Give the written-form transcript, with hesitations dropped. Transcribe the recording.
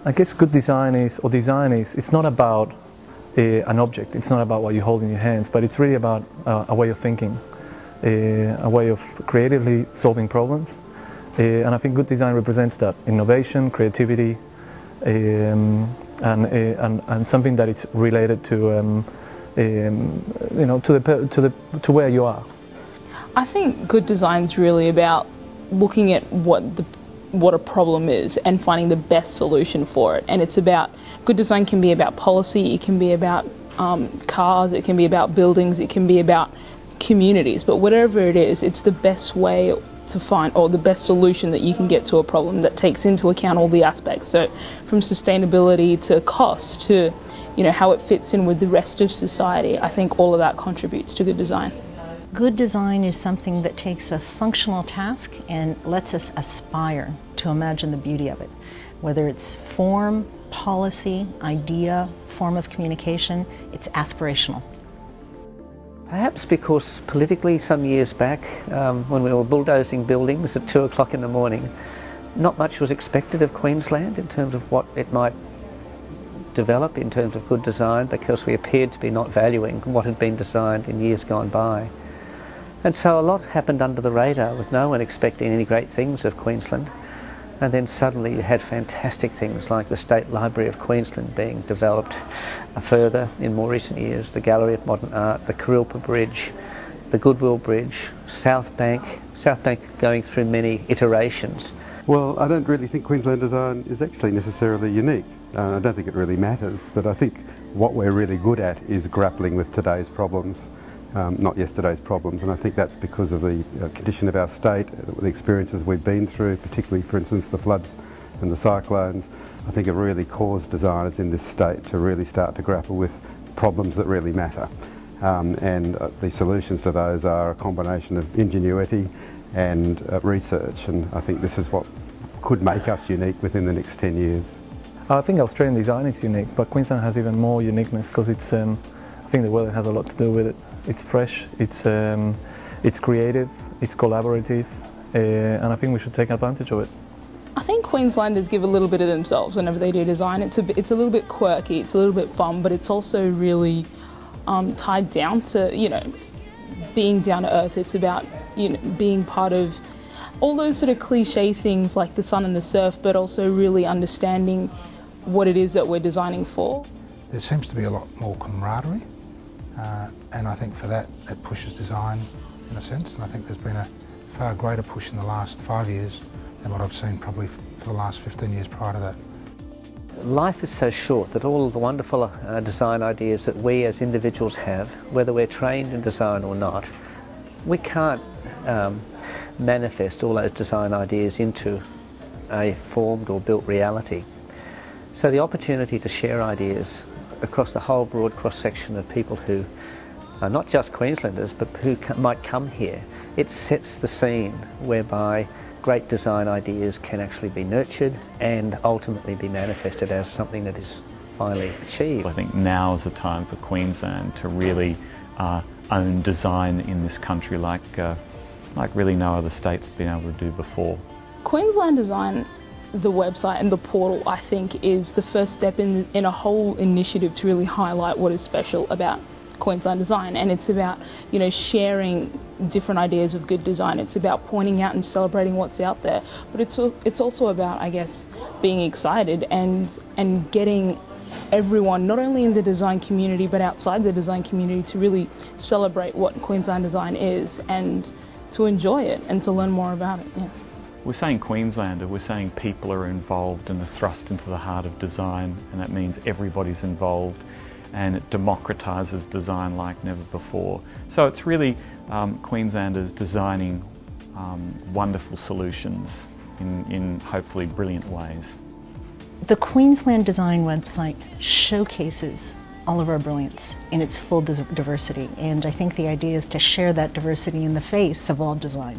I guess good design is, or design is, it's not about an object, it's not about what you hold in your hands, but it's really about a way of thinking, a way of creatively solving problems. And I think good design represents that, innovation, creativity, and something that is related to, you know, to where you are. I think good design is really about looking at what a problem is and finding the best solution for it. And it's about, good design can be about policy, it can be about cars, it can be about buildings, it can be about communities, but whatever it is, it's the best way to find, or the best solution that you can get to a problem that takes into account all the aspects. So from sustainability to cost to, you know, how it fits in with the rest of society. I think all of that contributes to good design. Good design is something that takes a functional task and lets us aspire to imagine the beauty of it. Whether it's form, policy, idea, form of communication, it's aspirational. Perhaps because politically some years back, when we were bulldozing buildings at 2 o'clock in the morning, not much was expected of Queensland in terms of what it might develop in terms of good design, because we appeared to be not valuing what had been designed in years gone by. And so a lot happened under the radar with no one expecting any great things of Queensland. And then suddenly you had fantastic things like the State Library of Queensland being developed further in more recent years, the Gallery of Modern Art, the Kurilpa Bridge, the Goodwill Bridge, South Bank going through many iterations. Well, I don't really think Queensland design is actually necessarily unique. I don't think it really matters, but I think what we're really good at is grappling with today's problems, not yesterday's problems, and I think that's because of the condition of our state, the experiences we've been through, particularly, for instance, the floods and the cyclones. I think have really caused designers in this state to really start to grapple with problems that really matter. And the solutions to those are a combination of ingenuity and research, and I think this is what could make us unique within the next 10 years. I think Australian design is unique, but Queensland has even more uniqueness because it's, I think the weather has a lot to do with it. It's fresh, it's creative, it's collaborative, and I think we should take advantage of it. I think Queenslanders give a little bit of themselves whenever they do design. It's a little bit quirky, it's a little bit fun, but it's also really tied down to, you know, being down to earth. It's about, you know, being part of all those sort of cliche things like the sun and the surf, but also really understanding what it is that we're designing for. There seems to be a lot more camaraderie, and I think for that it pushes design in a sense, and I think there's been a far greater push in the last 5 years than what I've seen probably for the last 15 years prior to that. Life is so short that all of the wonderful design ideas that we as individuals have, whether we're trained in design or not, we can't manifest all those design ideas into a formed or built reality. So the opportunity to share ideas across the whole broad cross-section of people who are not just Queenslanders but who might come here, it sets the scene whereby great design ideas can actually be nurtured and ultimately be manifested as something that is finally achieved. I think now is the time for Queensland to really own design in this country like really no other state's been able to do before. Queensland Design, the website and the portal, I think, is the first step in a whole initiative to really highlight what is special about Queensland design. And it's about, you know, sharing different ideas of good design. It's about pointing out and celebrating what's out there, but it's also about, I guess, being excited and getting everyone, not only in the design community but outside the design community, to really celebrate what Queensland design is and to enjoy it and to learn more about it. Yeah. We're saying Queenslander, we're saying people are involved and are thrust into the heart of design, and that means everybody's involved, and it democratises design like never before. So it's really Queenslanders designing wonderful solutions in hopefully brilliant ways. The Queensland Design website showcases all of our brilliance in its full diversity, and I think the idea is to share that diversity in the face of all design.